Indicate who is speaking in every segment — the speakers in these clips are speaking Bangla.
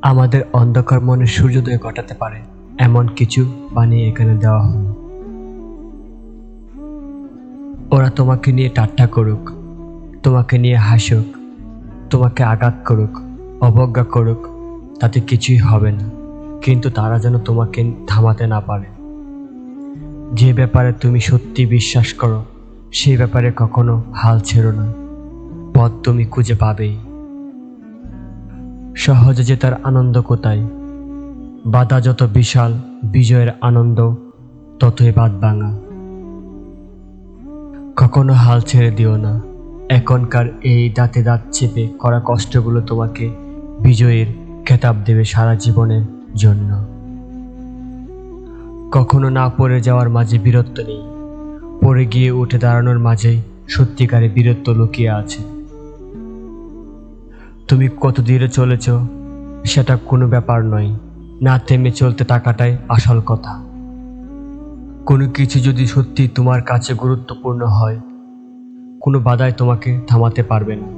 Speaker 1: আমাদের অন্ধকার মনে সূর্যোদয় ঘটাতে পারে এমন কিছু বানিয়ে এখানে দেওয়া হলো। ওরা তোমাকে নিয়ে ঠাট্টা করুক, তোমাকে নিয়ে হাসুক, তোমাকে আঘাত করুক, অবজ্ঞা করুক, তাতে কিছুই হবে না, কিন্তু তারা যেন তোমাকে থামাতে না পারে। যে ব্যাপারে তুমি সত্যি বিশ্বাস করো সেই ব্যাপারে কখনো হাল ছেড়ো না, পথ তুমি খুঁজে পাবেই। সহজে জেতার আনন্দ কোথায়? বাধা যত বিশাল, বিজয়ের আনন্দ ততই বাদ ভাঙা। কখনো হাল ছেড়ে দিও না। এখনকার এই দাঁতে দাঁত চেপে করা কষ্টগুলো তোমাকে বিজয়ের খেতাব দেবে সারা জীবনের জন্য। কখনো না পড়ে যাওয়ার মাঝে বীরত্ব নেই, পড়ে গিয়ে উঠে দাঁড়ানোর মাঝেই সত্যিকারে বীরত্ব লুকিয়ে আছে। তুমি কত দূরে চলেছ সেটা কোনো ব্যাপার নয়, না থেমে চলতে থাকাটাই আসল কথা। কোনো কিছু যদি সত্যি তোমার কাছে গুরুত্বপূর্ণ হয়, কোনো বাধাই তোমাকে থামাতে পারবে না।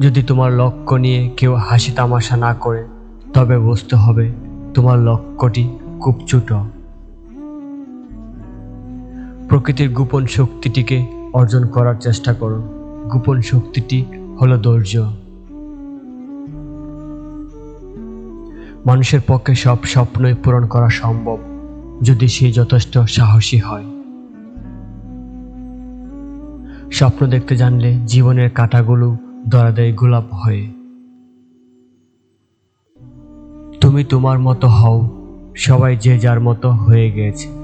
Speaker 1: যদি তোমার লক্ষ্য নিয়ে কেউ হাসি তামাশা না করে, তবে বুঝতে হবে তোমার লক্ষ্যটি খুব ছোট। প্রকৃতির গোপন শক্তিটিকে অর্জন করার চেষ্টা করো। গোপন শক্তিটি হলো ধৈর্য। মানুষের পক্ষে সব স্বপ্নই পূরণ করা সম্ভব যদি সে যথেষ্ট সাহসী হয়। স্বপ্ন দেখতে জানলে জীবনের কাঁটাগুলো ধরা দেয় গোলাপ হয়ে। তুমি তোমার মতো হও, সবাই যে যার মতো হয়ে গেছে।